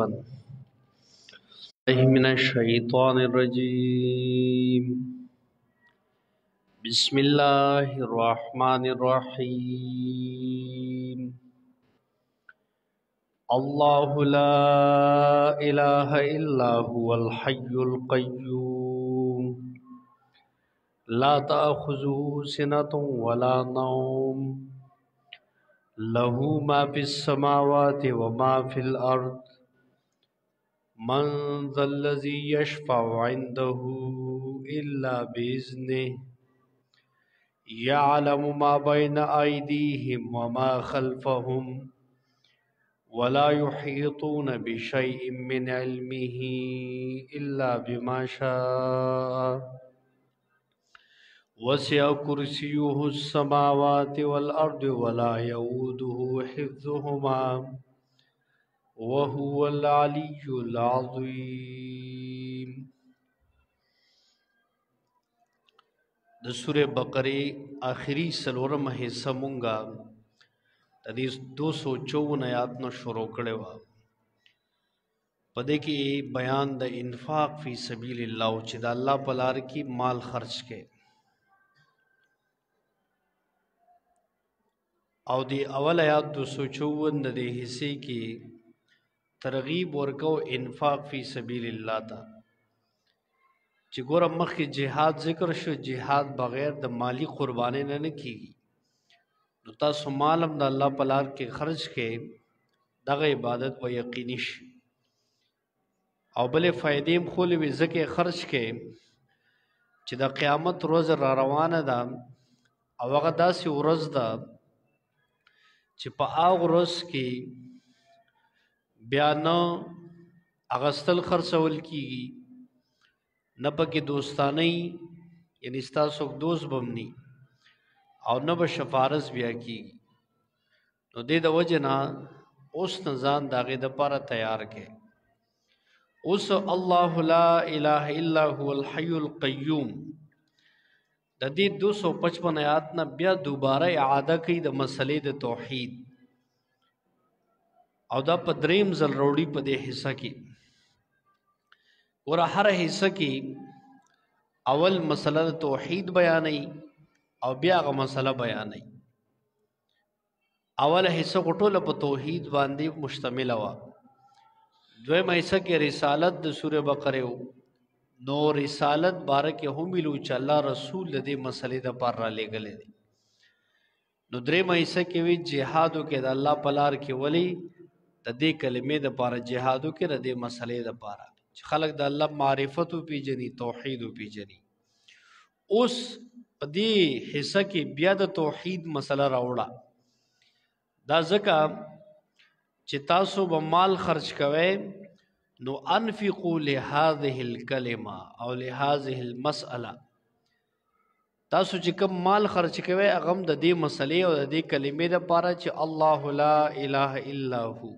من الشيطان الرجيم. بسم الله الرحمن الرحيم. الله لا إله إلا هو الحي القيوم لا تأخذه سنة ولا نوم له ما في السماوات وما في الأرض من ذا الذي يشفع عنده إلا بإذنه يعلم ما بين أيديهم وما خلفهم ولا يحيطون بشيء من علمه إلا بما شاء وسع كرسيه السماوات والأرض ولا يؤوده حفظهما وهو العلي العظيم. د سورة بقره آخری سلورم حصہ مونږه د دې 254 آیات نو شروع کړي و. پدې کې بیان د انفاق فی سبیل الله چې د الله په لار کې مال خرج کړي او د اول آیات 254 د دې حصے کې ترغیب ورکو انفاق فی سبیل الله ته چې ګوره مخکې جهاد ذکر شو. جهاد بغیر د مالی قربانۍ نه کیږي. نو تاسو مال هم د الله په لار کې خرج کړئ دغه عبادت و یقیني شي او بلې فائدې هم خولې وي ځکه خرج کړئ چې د قیامت ورځ را روانه ده او هغه داسې ورځ ده چې په هغه ورځ کې بیا نه اغستل خرڅول کیږي نه پکې دوستانه یعنی ستاسو دوست بمني او نه به شفارس بیا کیږي. نو دې د وجه نه اوس نه ځان د هغې دپاره تیار کړئ. اوس الله لا اله الا هو الحي القیوم د دې 255 آیات نه بیا دوباره اعاده کوي د مسلې د توحید او دا په دریم ځل روړي په دې حصہ کې. ور هر حصہ کې اول مسله توحید بیانې او بیا غو مسله بیانې. اول حصہ ټوله په توحید باندې مشتمل و. دویم حصہ کې رسالت د سوره بقره نو رسالت بارکه هم ویلو چې الله رسول دې مسلې د پر را لګلې. نو دریم حصہ کې وی جهادو کې د الله په لار کې ولی د دې کلمې د پر جهادو کې د دې مسلې د پر چې خلق د الله معرفت او پیجنې توحید او پیجنې. اوس په دې حصہ کې بیا د توحید مسله راوړه. دا ځکه چې تاسو به مال خرج کوئ نو انفقوا لهذه الكلمه او لهذه المساله. تاسو چې کوم مال خرج کوئ هغه د دې مسلې او د دې کلمې لپاره چې الله لا اله الا هو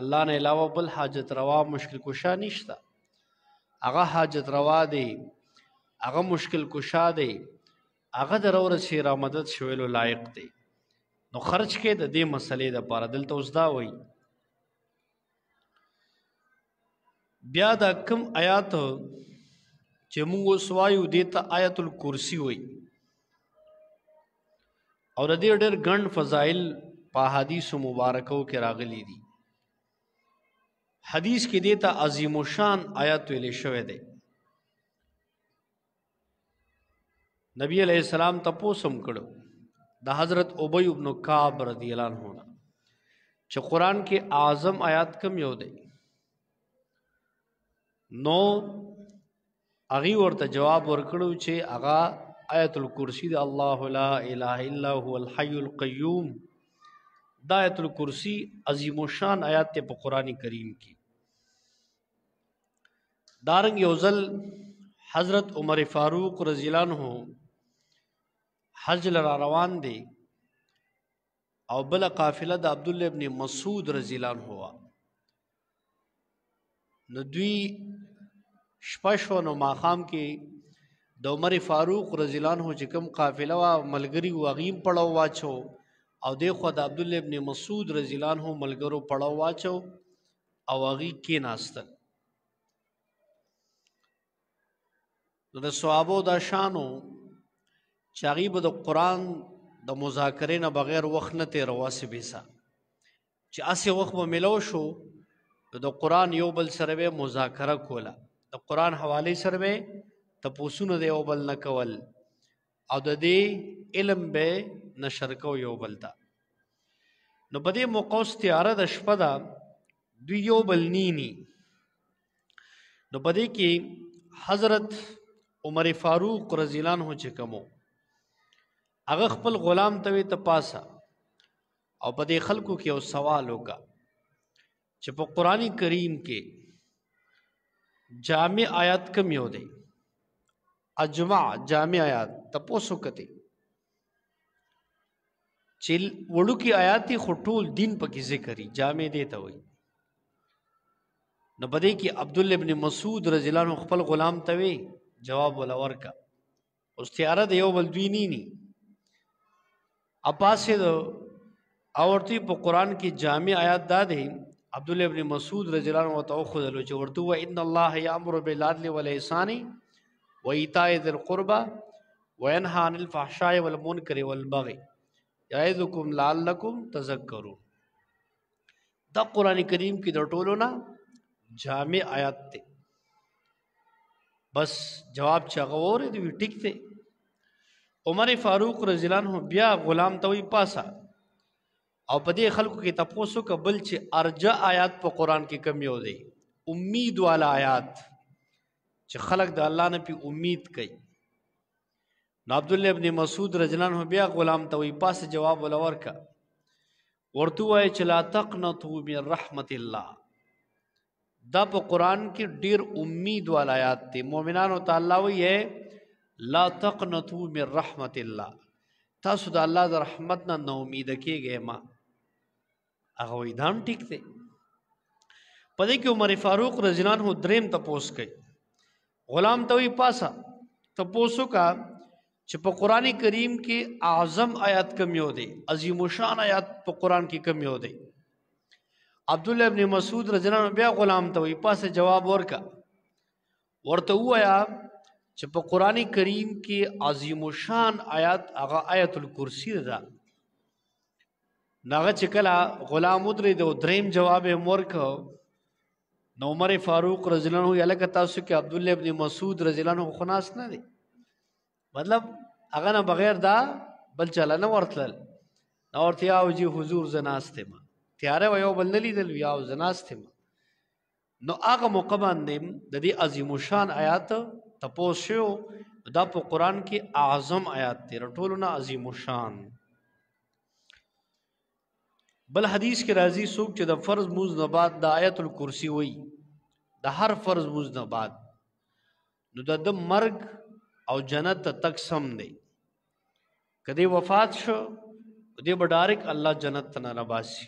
الله نه علاوه بل حاجت روا مشکل کشا نشته. هغه حاجت روا دی هغه مشکل کشا دی هغه درور شي را مدد شویلو لایق دی. نو خرج کې د دې مسلې د پاره دلته اوس دا وایي. بیا دا کم آیات چې موږ وایو دې ته آیت الکرسی وایي او د دې ډېر ګڼ فضایل په حدیث مبارکو کې راغلي دي. حدیث کې دې ته عظیم الشان آیت ویل شوی دی. نبی علیہ السلام تپوسم کړو د حضرت ابی ابن کعب رضی اللہ عنہ چې قرآن کې اعظم آیات کم یو دی. نو هغې ورته جواب ورکړو چې هغه آیت الکرسی د الله لا اله الا هو الحي القیوم دا آیت الکرسی عظیم الشان آیات ته په قرآن کریم کې. دارنګ یو ځل حضرت عمر فاروق رضی اللہ عنہ حج لرا روان دی او بل قافله د عبد الله ابن مسعود رضی الله عنه وا. نو دوی شپشو نو ماخام کې د عمر فاروق رضی الله عنه چې کوم قافله وا ملګری واغیم پړاو واچو او د خو د عبد الله ابن مسعود رضی الله عنه ملګرو پړاو واچو او هغه کې ناستل. نو د صحابو دا شانو چې هغوی به د قرآن د مذاکرې نه بغیر وخت نه تېروه سبیسه چې اسې وخت به میلو شو نو د قرآن یو بل سره به مذاکره کوله، د قرآن حوالې سره به تپوسونه د یو بل نه کول او د دې علم به نشر کو یو بل ته. نو په دې موقع اوس تیاره د شپه ده، دوی یو بل نینی. نو په دې کې حضرت عمر فاروق رضی الله عنه چې کومو هغه خپل غلام ته وی ته پاسه او په دې خلکو کې یو سوال وکړه چې په قرآن کریم کې جامع آیات کم یو دی، اجمع جامع آیات تپوسو کتی چې وړو کې آیاتي خټول دین پکې ذکرې جامع دی ته وي. نو په دې کې عبد الله ابن مسعود رضی الله عنه خپل غلام ته وی جواب ولا ورکا اوس تیاره دی یو بل دوی نی اپاسه دو اورتی په قرآن کې جامع آیات دا دی. عبد الله ابن مسعود رضی الله عنه تو خذلو چې ورته و ان الله یامر بالعدل والاحسان وایتاء ذی القربى وینهى عن الفحشاء والمنکر والبغي یعظکم لعلکم تذکرون. دا قرآن کریم کې د ټولو نه جامع آیات ته بس جواب چغور دی ټیک ته. عمر فاروق رضی الله عنه بیا غلام ته وی پاسا او په دې خلکو کې تاسو کبل چې ارجا آیات په قرآن کې کم یو دی، امید والا آیات چې خلق د الله نه پی امید کوي. نو عبد الله ابن مسعود رضی الله عنه بیا غلام ته وی پاسه جواب ولا ورکا ورته وای چې لا تقنطوا من رحمت الله. دا په قرآن کې ډیر امید والا آیات دی. مؤمنانو تعالی وی لا تقنطوا من رحمت الله، تاسو د الله د رحمت نه نو امید کېږئ ما. هغه وی دام ټیک دی. په دې کې عمر فاروق رضی الله عنه دریم تپوس کوي غلام ته وی پاسا تپوسو کا چې په قرآن کریم کې اعظم آیات کم یو دی، عظیم الشان آیات په قرآن کې کم یو دی. عبد الله ابن مسعود رضی الله عنه بیا غلام ته وی پاسه جواب ورکا ورته وایا چې په قرآن کریم کې عظیم الشان آیات هغه آیت الکرسی ده. ناغه چې کله غلام ودرې د دریم جواب ورک نو عمر فاروق رضی الله عنه یلک تاسو کې عبد الله ابن مسعود رضی الله عنه خناس نه دی، مطلب هغه نه بغیر دا بل چاله نه ورتل نو ورته او جی حضور زناسته ما تیاره و یو بل نه لیدل یا زناسته ما. نو هغه موقع باندې د دې عظیم الشان آیات تپوس شو. دا په قرآن کې اعظم آیات دی، ټولو نه عظیم الشان. بل حدیث کې راځي څوک چې د فرض موز نه بعد د آیت الکرسی وای د هر فرض موز نه بعد نو د مرګ او جنت تک سم دی. کدی وفات شو دې به ډایرک الله جنت ته نه باسي.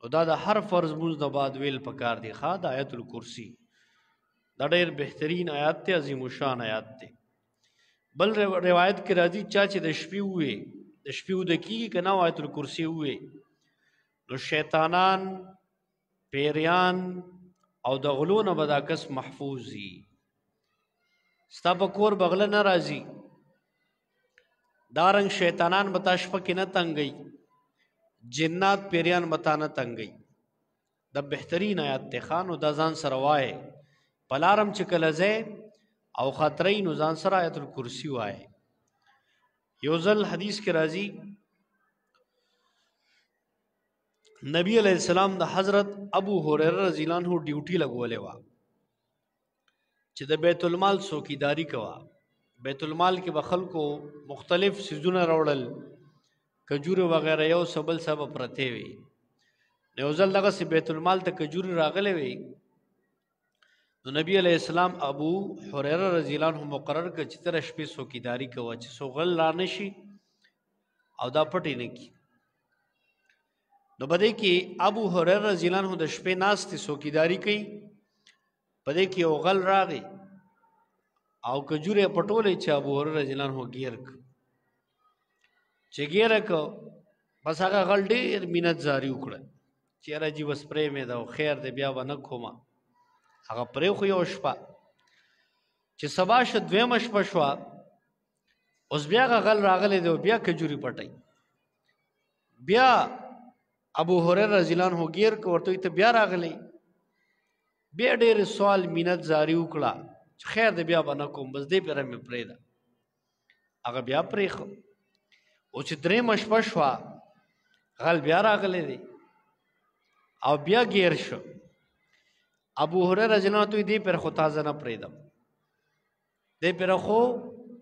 او دا د هر فرض موز نه بعد ویل پکار دی. ښا د آیت الکرسی دا ډېر بهترین آیات ته عظیم الشان آیات ته. بل روایت کې راځي چې د شپې وې د شپې د کیږي کنه آیت الکرسی وې نو شیطانان پیریان او د غلون به دا کس محفوظي. ستا په کور بغله نه راځي، دارنګ شیطانان به تا شپه کې نه تنګي، جنات پیریان به تا نه تنګي. د بهترین آیات ته خان او د ځان سره وایي پلارم چې کله ځای او خطرې نو ځان سره آیت الکرسی وایي. یو ځل حدیث کې راځي نبی علیہ السلام د حضرت ابو هريره رضی الله عنه ډیوټي لګولې و چې د بیت المال څوکیداری کوا. بیت المال کې به خلکو مختلف سيزونه راوړل، کجوره وغیرہ یو سبل سبب پرته وي. یو ځل دغه سی بیت المال ته کجوره راغلې وي نو نبی علیہ السلام ابو هريره رضی الله عنه مقرر کړ چې تر شپې څوکیداری کوا چې سوغل را نشي او دا پټی نه کی. نو بده کې ابو هريره رضی الله عنه د شپې ناستې څوکیداری کوي. بده کې یو غل راغی او کجوره پټولې چې ابو هريره رضی الله عنه گیرک چې گیرک بس هغه غل ډېر مینت زاری وکړه چې یاره جي بس پرې مې ده او خیر دی بیا به نه کومه هغه پرې خو یو شپه چې سبا شه دویمه شپه شوه اوس بیا هغه غل راغلی دی او بیا کجوري پټی بیا ابو هريره رضی الله عنه غیر کو ورته ته بیا راغلی بیا ډېر سوال مینت زاری وکړه چې خیر دی بیا به نه کوم بس دې پره مې پرېږده هغه بیا پرېښه او چې درېیمه شپه شوه غل بیا راغلی دی او بیا گیر شو ابو هريره رضی الله عنه دې پر خو تازه نه پرېږدم دې پر خو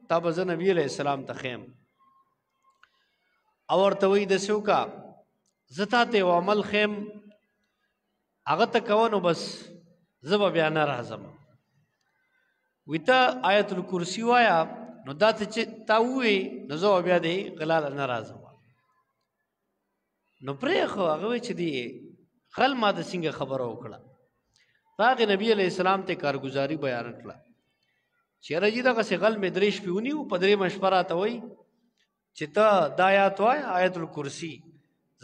تا به زه نبي علیہ السلام ته خیم او ورته وایي داسې وکړه زه تا ته یو عمل خیم هغه ته کوه نو بس زه به بیا نه راځم وایي ته آیت الکرسي وایه نو دا ته چې تا ووایې نو زه به بیا دې غلاله نه راځم نو پرېښو هغه وایي چې دی غل ما د څنګه خبره وکړه هغې نبي علیہ السلام ته کارګزاري بیان کړه چې یاره جي دغسې غل مې درې شپې ونیو په درېیمه شپه راته وایي چې ته دا آیات وایه آیت الکرسي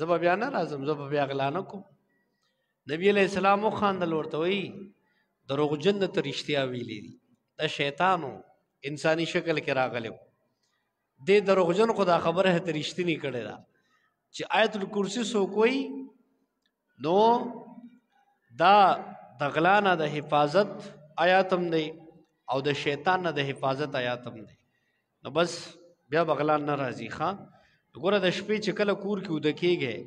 زه به بیا نه راځم زه به بیا غلا نه کوم نبي علیہ السلام وخاندل ورته وایي دروغجن نه ته رښتیا ویلي دي دا شیطانو انساني شکل کې راغلی دې دروغجن خو دا خبره ته رښتینې کړې ده چې آیت الکرسي څوک وایي نو دا د غلا نه د حفاظت آیات هم دی او د شیطان نه د حفاظت آیات هم دی نو بس بیا به غلا نه راځي ښه ګوره د شپې چې کله کور کې وده کېږئ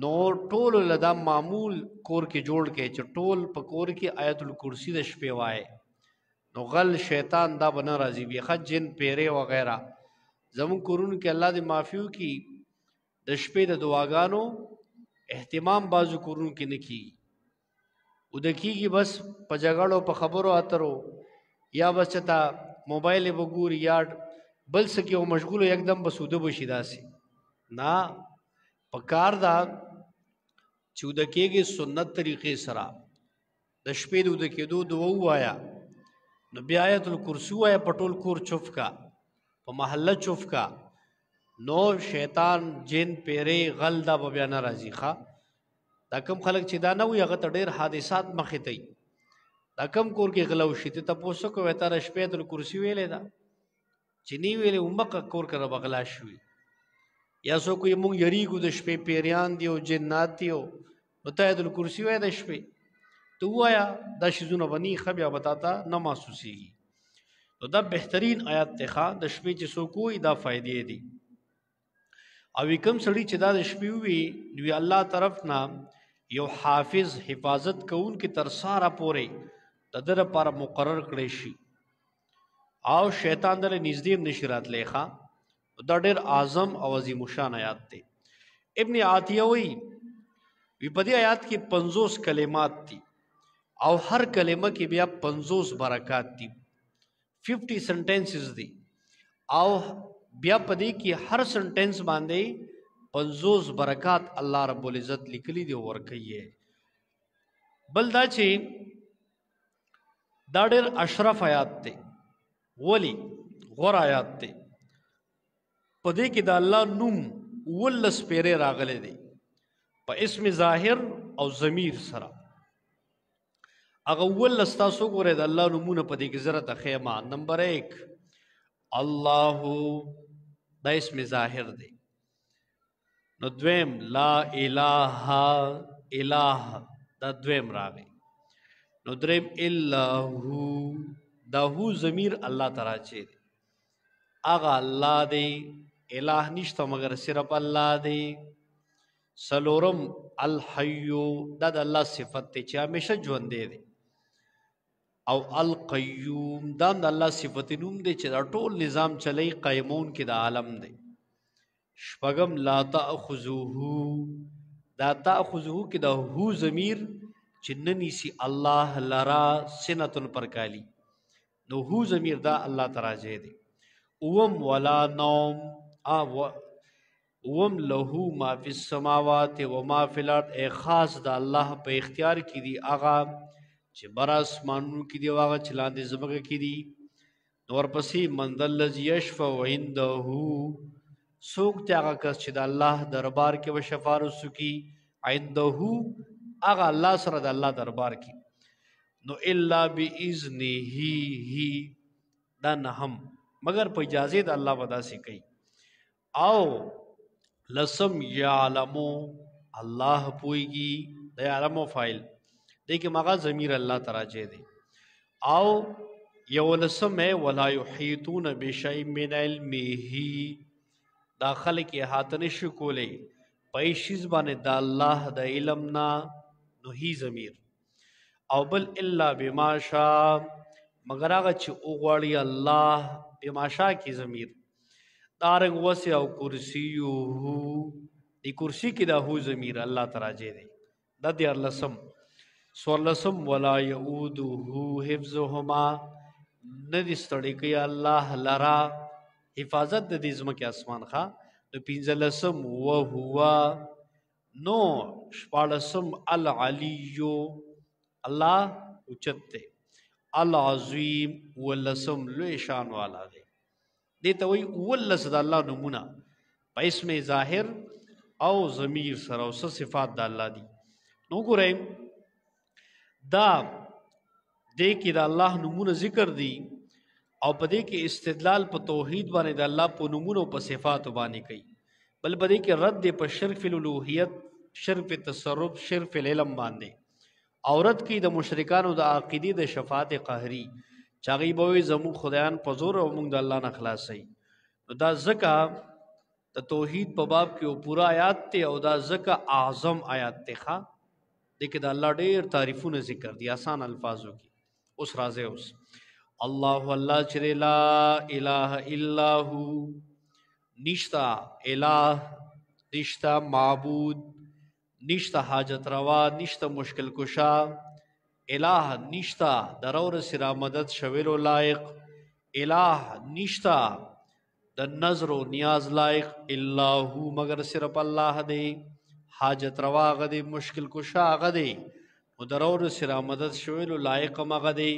نو ټولو له دا معمول کور کې جوړ کړئ چې ټول په کور کې آیت الکرسي د شپې وایي نو غل شیطان دا به نه راځي بیخه جن پیرې وغیره زموږ کورونو کې الله دې معافي وکړي د شپې د دعاګانو اهتمام بازو کورونو کې نه کیږي وده کېږي بس په جګړو په خبرو اترو یا بس چېرته موبایل یې به ګوري یا بل څه کې مشغول یکدم بس وده به شي داسې نه په کار ده چې وده کېږي سنت طریقې سره د شپې د وده کېدو دعا ووایه نو بیا آیت الکرسي ووایه په ټول کور چوف کا په محله چوف کا نو شیطان جن پیرې غل دا به بیا نه راځي ښه دا کم خلک چې دا نه وي هغه ته ډېر حادثات مخې ته وي دا کم کور کې غلا وشي ته تپوس وکړې تا شپې آیت الکرسي ویلې ده چې نه ویلې همغه کور کې به غلا شوي یا څوک یې موږ یریږو د شپې پیریان دي او جنات دي نو ته آیت الکرسي وایه د شپې ته ووایه دا شیزونه به نه ښه بیا به تا ته نه محسوسېږي نو دا بهترین آیات دی ښه د شپې چې څوک وایي دا فایدې دي او کم سړي چې دا د شپې ووي نو الله طرف نه یو حافظ حفاظت کوونکي تر ساره پورې د ده لپاره مقرر کړی شي او شیطان دله نږدې هم نشي راتلی ښه دا ډېر اعظم او عظیم الشان آیات دی ابن عطیه وایي په دې آیات کې 50 کلمات دي او هر کلمه کې بیا 50 برکات دي 50 سنټنسز دي او بیا په دې کې هر سنټنس باندې 50 برکات الله رب العزت لیکلي دي ورکوي بل دا چې دا ډېر اشرف آیات دی ولی غور آیات دی په دې کې د الله نوم 19 پیرې راغلي دي په اسم ظاهر او ضمیر سره هغه 19 تاسو ګورئ د الله نومونه په دې کې زره ته خیمه نمبر 1 الله دا اسم ظاهر دی نو دویم لا اله اله دا دویم راغی نو دریم الا هو دا هو ضمیر الله تعالی چې اغه الله دی الہ نشته مگر صرف الله دی سلورم الحیو دا د الله صفت دی چې همیشه ژوند دی او القیوم دا د الله صفت نوم دی چې دا ټول نظام چلی قیمون کې د عالم دی شپږم لا تأخذوه دا تأخذوه کې د هو ضمیر چې ننیسی الله لرا سنتن پر کالی نو هو ضمیر دا الله تعالی دی اوم ولا نوم اوم له ما فی السماوات و ما فی الارض ای خاص د الله په اختیار کې دی اغا چې بر اسمانونو کې دی واغه چلاندې زمګه کې دی نور پسې منذ الذی یشفع عنده سوک ته هغه کس چې د الله دربار کې و شفاعت وکي عنده هغه الله سره د الله دربار کې نو الا باذنه هی دا نه هم مگر په اجازه د الله ودا سي کوي او لسم یعلمو الله پويږي د یعلمو فاعل دې کې مغا ضمیر الله تراجه دی او یو لسم ہے ولا یحیطون بشیء من علمه داخل کې احاطه نشو کولې پېشیز باندې د الله د علمنا نو هی ضمیر او بل الا بما شاء مگر هغه چې اوغړی الله بما شاء کی ضمیر دارنګ وسع او کرسیو دی کرسی کې د هو ضمیر الله تراجه دی د دې لسم سورلسم ولا یعوده حفظهما ندی ستړي کوي الله لرا حفاظت د دې زمکه اسمان ښا د پنځلسم او هو نو شپاړسم العلیو الله اوچته العظیم ولسم لوی شان والا دی دې ته وی ولس د الله نمونه په اسم ظاهر او ضمیر سره او صفات د الله دي نو ګورئ دا دې کې د الله نمونه ذکر دي او په دې کې استدلال په توحید باندې د الله په نمونه او په صفات باندې کوي بل په دې کې رد په شرک الالوهیت شرک التصرف شرک العلم باندې اورت کې د مشرکانو د عقیده د شفاعت قهری چاغي به زمو خدایان په زور او موږ د الله نه خلاصي نو دا زکه د توحید په باب کې پورا آیات ته او دا زکه اعظم آیات ته دغه د الله ډېر تعریفونه ذکر دي آسان الفاظو کې اوس راځي اوس الله الله چې لا اله الا هو نشتا الہ نشتا معبود نشتا حاجت روا نشتا مشکل کشا الہ نشتا درور سرا مدد شویلو لائق الہ نشتا د نظر و نیاز لائق الا هو مگر صرف اللہ دے حاجت روا غدی مشکل کشا غدی نو درور سرا مدد شویلو لائق مغدی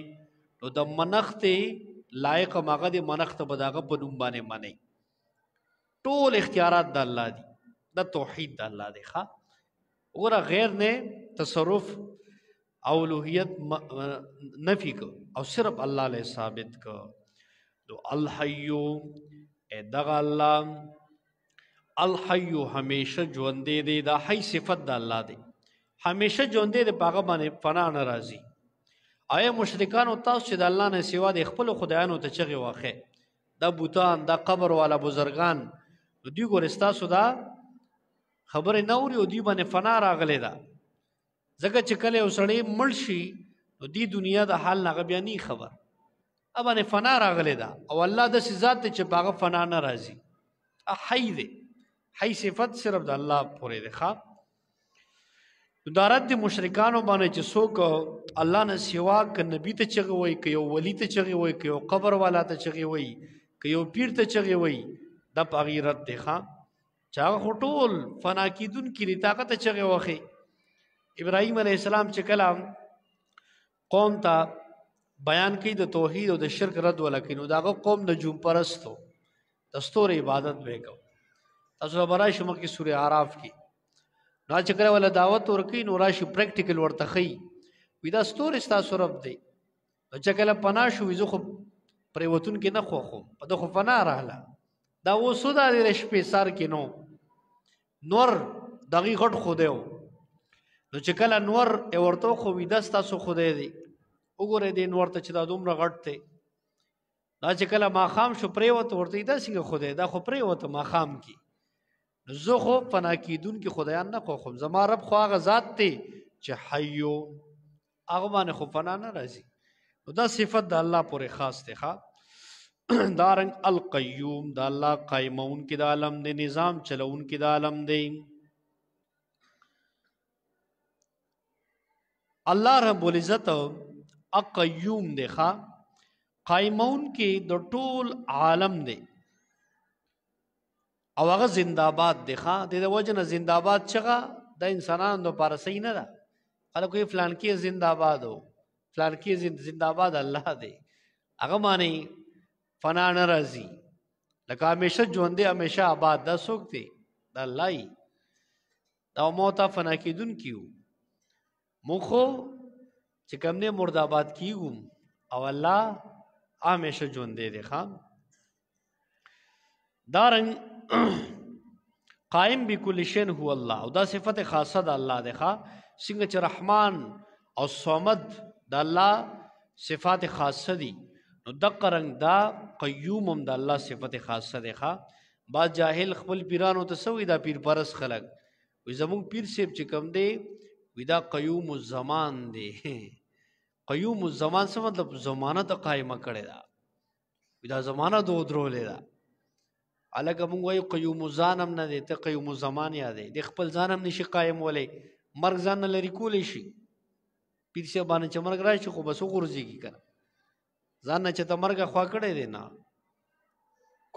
نو د منخت لائق مغدی منخت بداغه په نوم باندې معنی ټول اختیارات د الله دي د توحید د الله دی ښا وګوره غیر نه تصرف او الوهیت نفی کو او صرف الله له ثابت کو تو الحیو دغه الله الحیو همیشه ژوندې دی دا حی صفت د الله دی همیشه ژوندې دی پاغه باندې فنا ناراضي آیا مشرکان او تاسو چې د الله نه سوا د خپل خدایانو ته چغي واخه دا بوتان دا قبر والا بزرگان دوی ګورستاسو دا خبره نوري او دی باندې فنا راغله دا زکه چې کله وسړی مړ شي نو دی دنیا د حال نه بیانې خبر ابانه فنا راغله دا او الله د ذات چې پاغه فنا ناراضي حی دی حی صفت صرف د الله پورې ده ښا دارت د مشرکانو باندې چې څوک الله نه سوا ک نبی ته چغي وای ک یو ولی ته چغي وای ک یو قبر والا ته چغي وای ک یو پیر ته چغي وای د پغیرت ده ښا چا هټول فنا کیدون کی طاقت چغي واخی ابراهیم علیه السلام چې کلام قوم ته بیان کوي د توحید او د شرک رد ولکینو داغه قوم د جوم پرستو دستور عبادت وکاو تاسو برای شمه کې سوره اعراف کې نو چې کله ولا دعوت ورکې نو راشي پریکټیکل ورته خي وې دا ستوري تاسو رب دی چې کله پنا شو وې خو پریوتون کې نه خو په دغه فنا رااله دا و سودا د شپې سار کې نور دغه غټ خو دیو نو چې کله نور ورته خو وې د تاسو خو دی وګوره دې نور ته چې دا دومره غټ دی دا چې کله ما خام شو پریوت ورته دا څنګه خو دی دا خو پریوت ما خام کی زه خو فنا کیدون کې خدایان نه خو زما رب خو هغه ذات دی چې حیو هغه باندې خو فنا نه راځي نو دا صفت د الله پورې خاص دی ښا دارنګ القیوم د الله قائمون کې د عالم دی نظام چلون کې د عالم دی الله رب العزت القیوم دی ښا قائمون کې د ټول عالم دی او هغه زنده‌باد دی ښا د وجنه زنده‌باد چغه د انسانانو لپاره صحیح نه ده خلکو یې فلان کې زنده‌باد او فلان کې زنده‌باد الله دی هغه معنی فنا نه راځي لکه همیشه ژوند دی همیشه آباد دا څوک دی د الله دا موتا فنا کیدون کیو مخو چې کوم نه مرداباد کیګم او الله همیشه ژوند دی خام دارنګ قائم بكل شيء هو الله او دا صفت خاصه د الله ده ښا څنګه چې رحمان او صمد د الله صفات خاصه دي نو دغه رنګ دا قیوم هم د الله صفت خاصه ده ښا با جاهل خپل پیرانو ته سوې دا پیر پرس خلق وي زمون پیر سیب چې کم دی وي دا قیوم الزمان دی قیوم الزمان څه مطلب زمانه ته قائمه کړی دا وي دا زمانه دو درولې دا الګ مونږ وایو قیوم الزانم نه دی ته قیوم الزمان یادې د خپل ځانم نشي قائم ولې مرګ ځان لري کولې شي پیر سیب باندې چې مرګ راشي خو بس وګرځيږي کنه ځان نه چې ته مرګ خوا کړی دی نه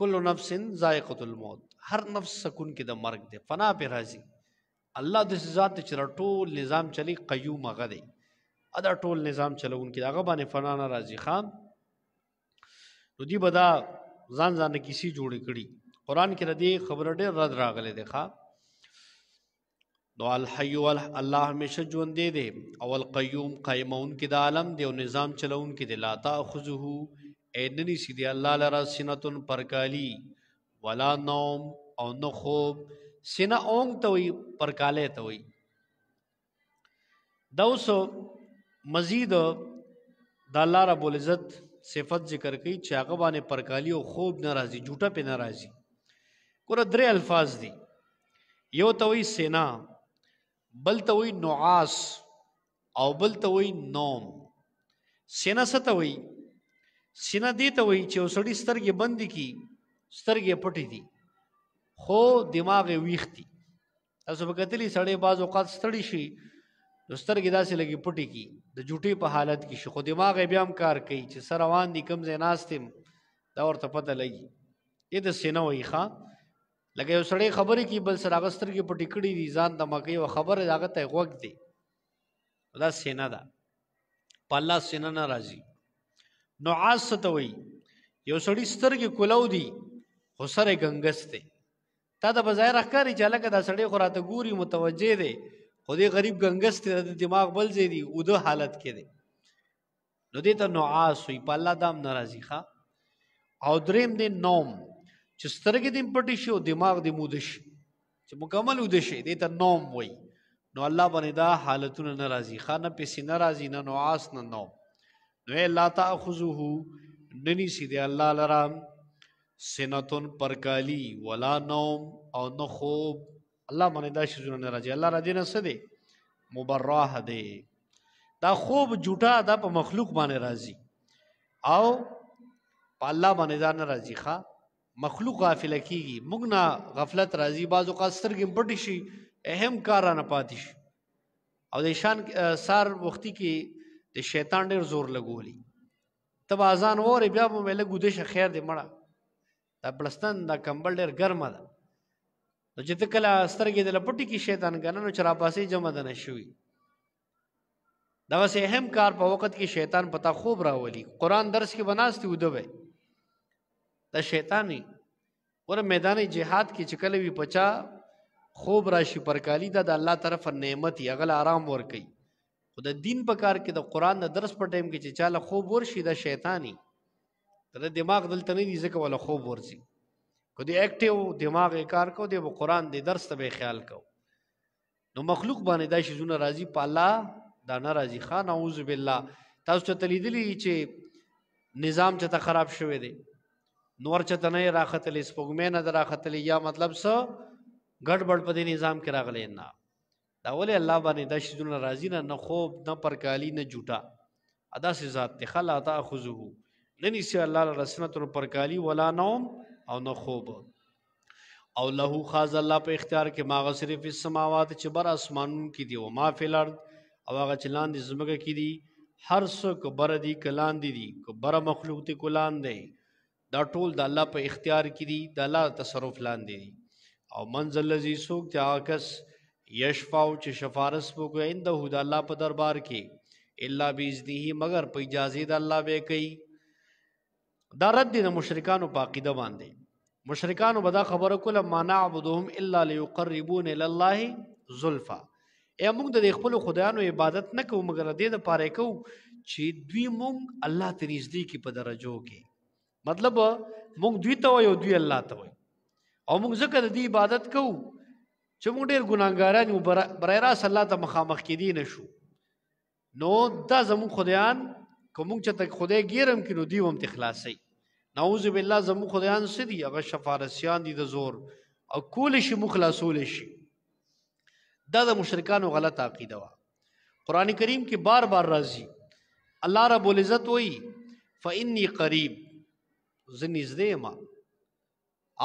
کل نفس ذائقه الموت هر نفس سکون کې د مرګ دی فنا په راځي الله د ذات چې ټول نظام چلی قیوم هغه دی ادا ټول نظام چلون کې هغه باندې فنا نه راځي خام نو دی بدا ځان ځان کیسی جوړ کړي قران کې ردی خبر ډېر رد راغله دی خام نو الحی الله همیشه ژوند دی او القیوم قائمون کې د عالم دی او نظام چلون کې دی لا تاخذه ایننی سیدی الله لرا سنتون پرکالی ولا نوم او نو خوب سینا اونگ ته وي پرکاله ته وي دوسو مزید د الله رب العزت صفت ذکر کوي چې هغه باندې پرکالی او خوب ناراضي جوټه په ناراضي ګور درې الفاظ دي یو ته وي سینا بل ته وي نعاس او بل ته وي نوم سینا څه ته وي سینا دی ته وي چې وسړی سترګې بندي کی سترګې پټې دي خو دماغ ویختی تاسو په کتلی سړی باز اوقات ستړي شي نو سترګې داسې لګي پټې کی د جوټي په حالت کې شي خو دماغ بیا هم کار کوي چې سر روان دي کم ځای ناستم دا ورته پته لګي دې د سینه وي ښا لکه یو سړی خبرې کی بل سره هغه سترګې پټې کړي دي ځان د مکه یو خبره هغه ته غوږ دی دا سینه ده په الله سینه نه راځي نعاس ته وي یو سړی سترګې کولو دي خو سره ګنګسته تا د بظاهر اخکاری چې لکه دا سړی خو راته ګوري متوجه دی خو دې غریب ګنګسته د دماغ بل ځای دی او د حالت کې دی نو دې ته نعاس وي په الله دام ناراضي ښا او دریم دې نوم چې سترګې دې پټې شي او دماغ دې مود شي چې مکمل ود شي دې ته نوم وي نو الله باندې دا حالتونه ناراضي ښا نه پسې ناراضي نه نعاس نه نوم نو لا تاخذه ننی سي دې الله لرام سنتون پرکالی ولا نوم او نو خوب الله باندې دا شزونه نه راځي الله را دي نه سدي مبراه دی دا خوب جوټه دا په مخلوق باندې راځي او په الله باندې دا نه راځي ښا مخلوق غافل کیږي موږ نه غفلت راځي بعضو قاستر کې پټ شي اهم کار نه پاتې شي او د شان سار وختي کې د شیطان ډېر زور لګولي تب اذان وره بیا په مله ګوده شه خیر دې مړه دا بلستان دا کمبل ډېر ګرمه ده نو چې ته کله سترګې د لپټي کې شیطان کنه نو چر پاسې جمع ده نشوي دا وسه اهم کار په وخت کې شیطان پتا خوب راولي قران درس کې بناستي ودوي دا شیطانی ور میدان جهاد کې چې کله وی پچا خوب راشي پرکالی دا د الله طرف نعمت یې غل آرام ور کوي خو د دین په کار کې د قران د درس په ټیم کې چې چاله خوب ورشي دا شیطانی تر دماغ دلته نه دي ځکه ولا خوب ورسي کو دی ایکټیو دماغ کار کو دی قرآن دی درس ته خیال کو نو مخلوق باندې دا شیزونه راضی پالا دا ناراضی خان اعوذ بالله تاسو ته تلیدلی چې نظام چې خراب شوی دی نور چې نه راختلی سپوږمۍ نه راختلی یا مطلب څه ګډوډ په دې نظام کې راغلی نه دا ولې الله باندې دا شیزونه راضی نه خوب نه پرکالی نه جوټا ادا سي ذات ته خلا تاخذه ننی سي الله رسنت پرکالی ولا نوم او نه خوب او له خاص الله په اختیار کې ما غصرف السماوات چې بر اسمانون کې دی او ما فی الارض او هغه چلان دي زمګه کې دي هر څه کو بر دي کلان دي کو بر مخلوق ته کلان دی دا ټول د الله په اختیار کې دي د الله تصرف لاندې دي او منزل الذی سوق تاکس یشفاو چې شفارس وکړي انده د الله په دربار کې الا باذنه مگر په اجازه د الله به کوي دا رد دي د مشرکانو په عقیده باندې مشرکانو بدا خبره کوله ما نعبدهم الا ليقربون الى الله زلفا. موږ د خپل خدایانو عبادت نه کوو مګر د دې لپاره کوو چې دوی موږ الله ته نږدې کی په درجو کې. مطلب موږ دوی ته وایو دوی الله ته وایي او موږ ځکه د دې عبادت کوو چې موږ ډېر ګناهګاران یو برای راست الله ته مخامخ کېدی نشو. نو دا زموږ خدایان که موږ چې ته خدای ګیرم کړي نو دوی هم ته خلاصوي. نعوذ بالله زموږ خدایان څه دي؟ هغه شفارسیان دي د زور او کولی شي موږ خلاصولی شي. دا د مشرکانو غلط عقیده وه. قرآن کریم کې بار بار راځي الله رب العزت وایي فإني قریب، زه نږدې یم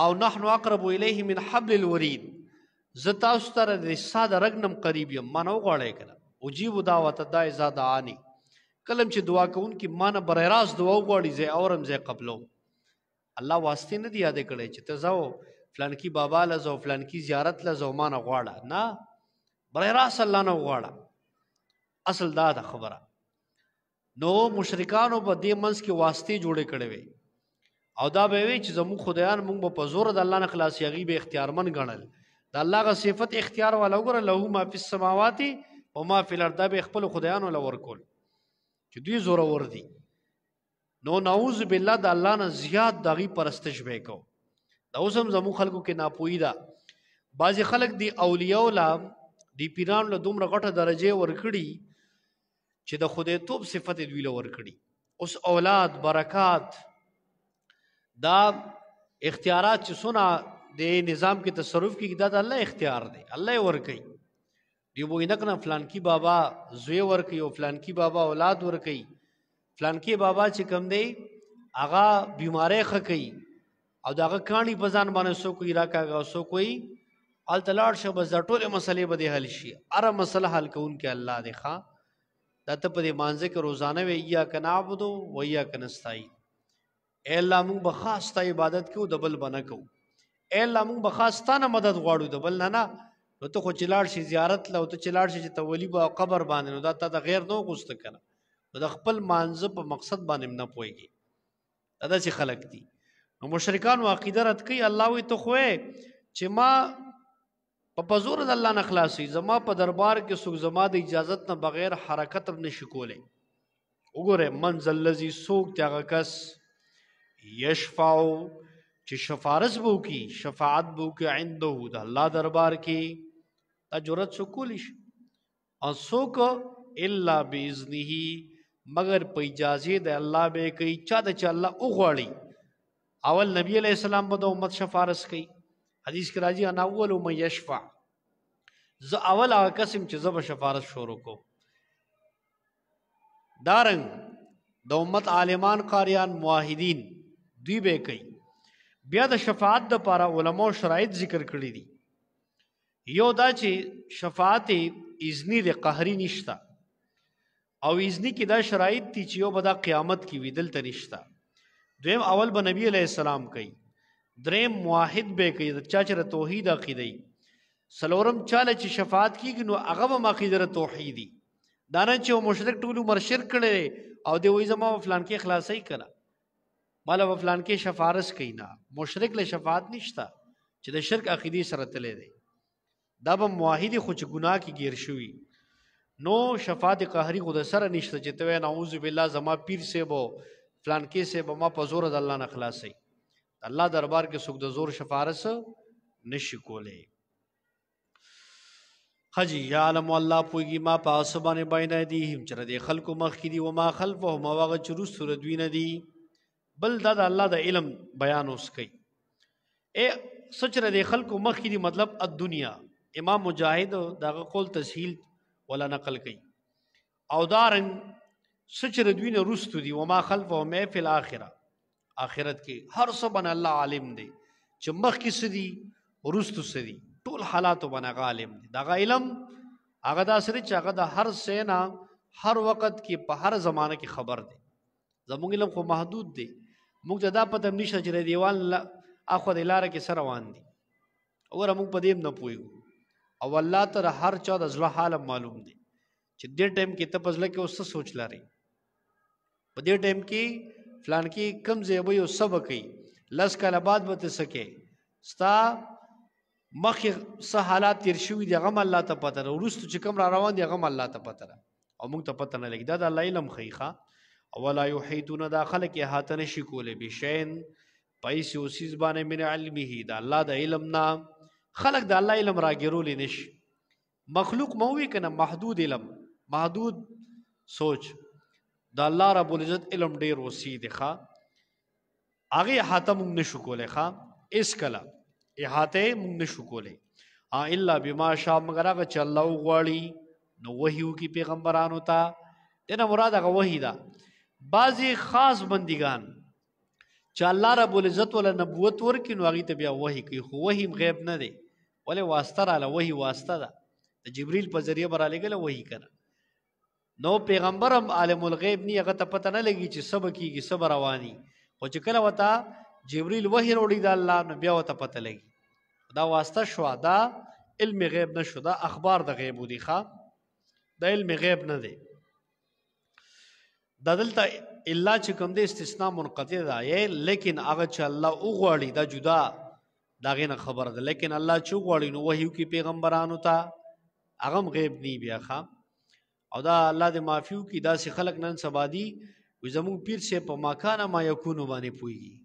او نحن اقرب الیه من حبل الورید، زه تاسو ته د سا د رګ نم قریب یم. ما نه وغواړئ که نه اجیب دعوت الداع اذا دعانی، کله چې دعا کوونکي ما نه برای راست دعا وغواړي زه اورم زه قبلوم. الله واسطې نه دی یادې کړی چې ته ځو فلانکي بابا له ځو فلانکي زیارت له ځو ما نه غواړه، نه برای راست الله نه وغواړه. اصل دا ده خبره. نو مشرکانو په دې منځ کې واسطې جوړې کړې وې او دا به وی چې زموږ خدایان موږ په زور د الله نه خلاصي هغې به اختیارمن ګڼل. د الله غ صفت اختیار والا وګوره له ما فی السماوات و ما فی الارض، دا به خپل خدایانو له ورکول چې دوی زورور دي. نو نعوذ بالله د الله نه زیات د هغې پرستش به یې کوو. دا اوس هم زموږ خلکو کې ناپوهي ده. بعضې خلک دی اولیاو له دی پیرانو له دومره غټه درجې ورکړي چې د خدایتوب صفت یې دوی له ورکړي. اوس اولاد برکات دا اختیارات چې څونه د نظام کې تصرف کېږي دا د الله اختیار دی، الله یې ورکوي. دی وایي نه که نه فلانکي بابا زوی ورکوي او فلانکي بابا اولاد ورکوي، فلانکي بابا چې کوم دی هغه بیماری ښه کوي او د هغه کاڼي په ځان باندې څوک وایي راکاږه او څوک وایي هلته لاړ شه بس دا ټولې مسلې به دې حل شي. هره مسله حل کوونکی الله دی. ښه دا ته په دې مانځه کې روزانه وی ایاک نعبد و ایاک نستعین، اے الله موږ به خاص ستا عبادت کوو د بل به نه کوو. اے الله موږ به خاص ستا نه مدد غواړو د بل نه نه. نو ته خو چې لاړ شي زیارت له او ته چې لاړ شي چې ته ولي به قبر باندې نو دا ته د غیر نه وغوسته که نه نو د خپل مانځه په مقصد باندې هم نه پوهېږي. دا داسې خلک دي. نو مشرکانو عقیده رد کوي. الله وایي ته خو چې ما په زور د الله نه خلاصي، زما په دربار کې څوک زما د اجازت نه بغیر حرکت هم نشي کولی. وګوره من ذا الذي څوک دی هغه کس یشفعو چې شفارس به وکړي شفاعت به وکړي عنده د الله دربار کې، دا جرأت څوک کولی شي او څوک الا باذنه مگر په اجازې د الله به کوي. چا ته چې الله وغواړي. اول نبی علیہ السلام به د امت شفارس کوي. حدیث کې راځي انا اول من یشفع، زه اول هغه کس یم چې زه به شفارت شروع کوم. دارنګ د امت عالمان قاریان موحدین دوی به کوي. بیا د شفاعت دپاره علماو شرایط ذکر کړي دي. یو دا چې شفاعت اذنی د قهري نشته او اذنی کې دا شرایط دي چې یو به دا قیامت کې وي دلته نشته. دویم اول به نبی علیہ السلام کوي. دریم موحد به کوي چا چې توحید عقیده ای. څلورم چاله چې شفاعت کیږي نو هغه هم عقیده توحیدی. دا نه چې مشرک ټول عمر شرک کړي او دی وایي زما فلان کې خلاصي کړه مالا و فلان کې شفارس کوي. نه مشرک له شفاعت نشته چې د شرک عقیدې سره تللی دی. دا به موحد خو چې ګناه کې گیر شوي نو شفاعت قهري خو د سره نشته چې ته نعوذ بالله زما پیر صاحب فلان کې صاحب ما په زور د الله نه خلاصي. الله دربار کې څوک د زور شفارس نشي کولی. خجی یعلم الله پویږي ما په اسبانه باندې دي چې د خلکو مخ کې دي و ما خلفهم واغه چروس سور دوی نه دي. بل دا د الله د علم بیان اوس کوي. سچ د خلکو مخ کې دي مطلب الدنیا. امام مجاهد دغه قول تسهیل ولا نقل کوي. او دارن سچ د دوی نه رستو دي و ما خلفهم فی الاخره، آخرت کې هر څه باندې الله عالم دی چې مخ کې سدي ورستو سدي ټول حالاتو باندې عالم دی. دا علم هغه دا سره چې هغه د هر څه نه هر وخت کې په هر زمانه کې خبر دی. زموږ علم خو محدود دی. موږ دا پته نشته چې دیوال اخو د لار کې سره روان دي او موږ په دې نه پوهیږو. او الله تعالی هر چا د ځله حال معلوم دی چې دې ټیم کې ته په ځل کې اوس سوچ لري په دې ټیم کې فلان کې کم ځای به یو سبق کوي لس کاله بعد به ته سکے ستا مخکې څه حالات تیر شوي دي هغه هم الله ته پته ده، وروستو چې کوم را روان دي هغه هم الله ته پته ده او موږ ته پته نه لګي. دا د الله علم ښیي ښه. ولا یحیطون دا خلک احاطه نشي کولی بشین پیسې او څیز باندې من علمه د الله د علم نه. خلک د الله علم راګیرولی نشي. مخلوق مو وی کنه محدود علم محدود سوچ، د الله رب العزت علم ډیر وسیع دی ښا. هغه احاطه موږ نشو کولی ښا، اس کله احاطه موږ نشو کولی الا بما شاء مگر هغه چې الله وغواړي نو وحی وکي پیغمبرانو ته. دنه مراد هغه وحی ده. بعضی خاص بندگان چې الله رب العزت ول نبوت ورکي نو هغه ته بیا وحی کوي، خو وحی غیب نه دی ولې واسطه رااله. وحی واسطه ده د جبرئیل په ذریعہ برا لګل وحی کنه. نو پیغمبر هم عالم الغیب نی، هغه ته پته نه لګي چې سبا کیږي سبا رواني، خو چې کله وتا جبرئیل وحی وروړي د الله نو بیا وته پته لګي. دا واسطه شو، دا علم غیب نشو، دا اخبار د غیب دي ښا، دا علم غیب نه دی. دا دلته الا چې کوم د استثناء منقطع ده یې، لیکن هغه چې الله وغواړي دا جدا دا غینه خبر ده. لیکن الله چې وغواړي نو وحی کوي پیغمبرانو ته، هغه غیب نی بیا ښا. او دا الله دې معافیو کی. دا سي خلق نن سبا دي وي زمون پیر سي په ماکان ما یکونو باندې پويږي،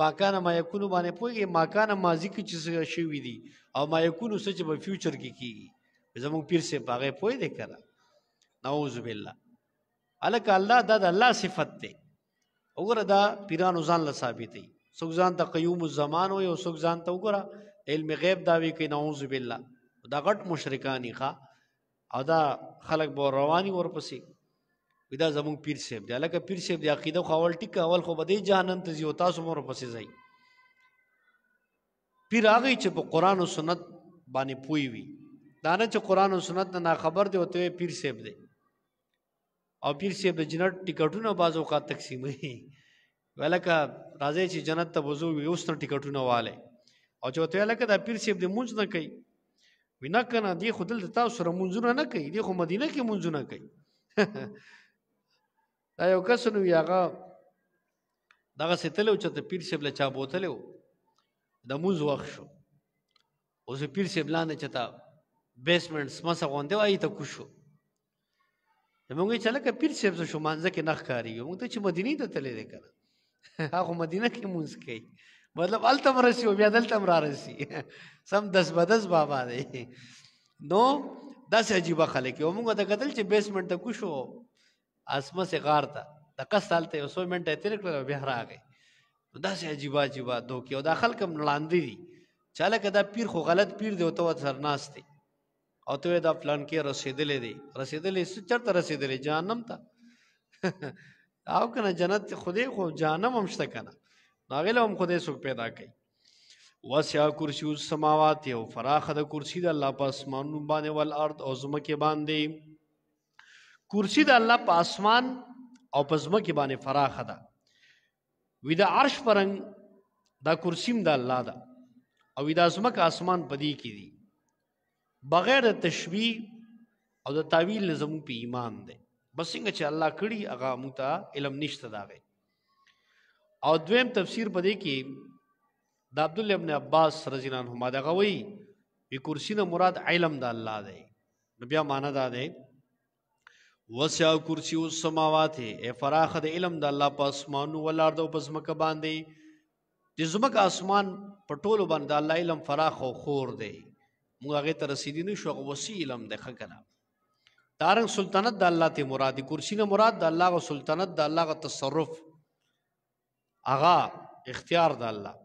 ماکان ما یکونو باندې پويږي، ماکان ماضی کې چې شوي دي او ما یکونو څه چې په فیوچر کې کیږي زمون پیر سي پاغه پوي دي کړه. نعوذ بالله. الک الله دا د الله صفت ده. وګوره دا پیرانو ځان له ثابتې، څوک ځان ته قیوم الزمان او یو څوک ځان ته وګوره علم غیب داوی کوي. نعوذ بالله. دا غټ مشرکانی ښا، او دا خلق به رواني ورپسې ودا زمون پیر صاحب دی. الکه پیر صاحب دی عقیده خو اول ټیک اول خو بده جهنم ته زیو تاسو مور پسې ځای. پیر هغه چې په قران او سنت باندې پوي وي، دا نه چې قران او سنت نه خبر دی وته پیر صاحب دی. او پیر صاحب د جنت ټیکټونه بازو کا تقسیمي ولکه راځي چې جنت ته وځو وي اوس نه ټیکټونه والے او چې وته لکه دا پیر صاحب د مونږ نه کوي وینا کنه دی خودل تاسو سره مونږونه نه کوي، دی خو مدینه کې مونږونه کوي. دا یو کس نو یاغه دغه ستلو چې پیر صاحب له چا بوتلو د مونږ وخت شو، اوس پیر صاحب لاندې چتا بیسمنټ سمسه غونډه وای ته کوشو موږ چې لکه پیر صاحب شو مانځه کې نخ کاری موږ ته چې مدینه ته تللی دی کنه هغه مدینه کې مونږ کوي، مطلب التم رسی او بیا دلتم را رسی سم 10 بدس بابا دی. نو داسې عجیبه خلک یو موږ ته قتل چې بیسمنټ ته کوشو اسمه سي غار ته د قصالته یو 100 منټه تیر کړو بیا راغی. داسې عجیبه دوکي او د خلک ملاندې دي چاله کدا پیر خو غلط پیر دی او ته سرناست او ته دا پلان کې رسیدلې چرته رسیدلې جهنم ته او کنه جنت خدای خو جهنم هم شته کنه ناغله هم خدای څوک پیدا کوي. وسع کرسی السماوات او فراخ د کرسی د الله په اسمانونو باندې ول ارض او زمکه باندې. کرسی د الله په اسمان او په زمکه باندې فراخ ده. وی د عرش پرنګ دا کرسیم د الله ده او وی د زمکه اسمان پدې کې دي بغیر تشبیه او د تعویل نظم په ایمان ده. بس څنګه چې الله کړي هغه موږ ته علم نشته داغه. او دویم تفسیر پدې کې د عبد الله ابن عباس رضی الله عنهما دا غوي په کرسی نه مراد علم د الله ده. نو بیا معنا دا ده وسع کرسی السماوات ای فراخ د علم د الله په اسمانو ولارد او په زمکه باندې. د زمکه اسمان په ټولو باندې الله علم فراخ او خور دی موږ هغه ته رسیدي نشو هغه وسیع علم ده خکنه. دارنګ سلطنت د الله ته مراد کرسی نه مراد د الله غو سلطنت د الله غو تصرف اغا اختیار د الله.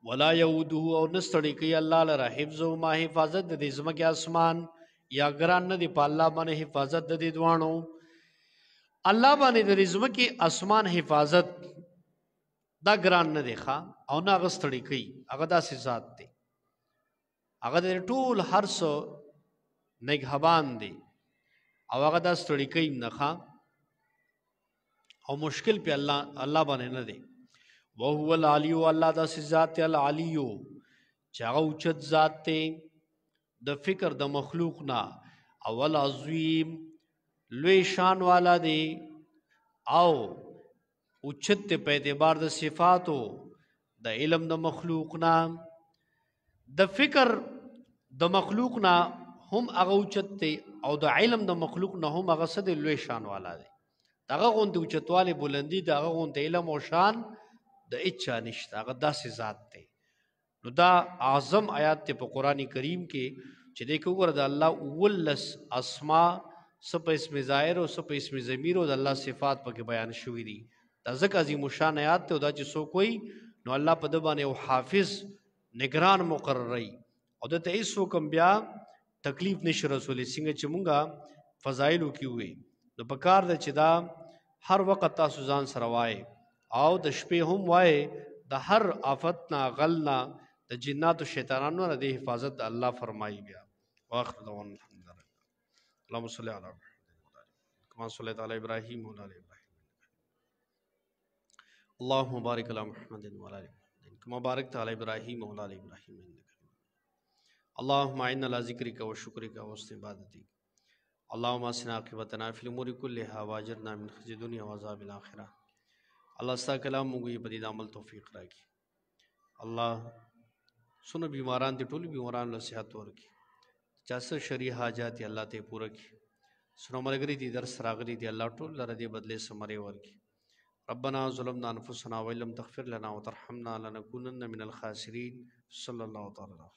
ولا یعوده او نستړی کوي الله لره حفظ او ما حفاظت د دې زمکه اسمان یا ګران نه دی په الله باندې حفاظت د دې دوانو. الله باندې د دې زمکه اسمان حفاظت دا ګران نه دی ښا او نه غستړی کوي هغه داسې ذات دی هغه د ټول هر څه نگهبان دی او هغه دا ستړی کوي نه ښا او مشکل په الله باندې نه دی. وهو العلی الله دا ذات العلی چې هغه اوچت ذات دی د فکر د مخلوق نه اول عظیم لوی شان والا دی او اوچت په اعتبار د صفاتو د علم د مخلوق نه د فکر د مخلوق نه هم هغه اوچت دی او د علم د مخلوق نه هم هغه څه دی لوی شان والا دی دغه غوندې اوچتوالی بلندي دغه غوندې علم او شان د هیچا نشته هغه داسې ذات دی نو دا اعظم آیات ته په قرآن کریم کې چې دې کې وګوره د الله اولس اسماء څه په اسم ظاهر او څه په اسم ضمیر او د الله صفات پکې بیان شوي دي دا ځکه عظیم الشان آیات ته او دا چې څوک وایي نو الله په ده باندې یو حافظ نگران مقرروي او دته هیڅوک هم بیا تکلیف نشي رسولی څنګه چې مونږه فضایلو کې وي نو په کار ده چې دا هر وخت تاسو ځان سره وایي او د شپې هم وایي د هر آفت نه غل نه د جنات او شیطانانو نه د حفاظت الله فرمایي بیا واخر دعوانا الحمد لله اللهم صل علی محمد كما صليت على ابراهيم وعلى ال ابراهيم اللهم بارك على محمد وعلى ال محمد كما باركت على ابراهيم وعلى ال ابراهيم انك اللهم اعنا على ذكرك وشكرك وحسن عبادتك اللهم اسنا عاقبتنا في الامور كلها واجرنا من خزي الدنيا وعذاب الاخره الله ستا کلام موږ په دې عمل توفیق راکړي الله سونه بیماران دي ټول بیماران له صحت ورکړي چا څه شرعي حاجات الله ته پوره کړي سونه مرګري دي درس راغلي دي الله ټول لره دې بدله سمره ورکړي ربنا ظلمنا انفسنا وان لم تغفر لنا وترحمنا لنكونن من الخاسرين صلى الله تعالى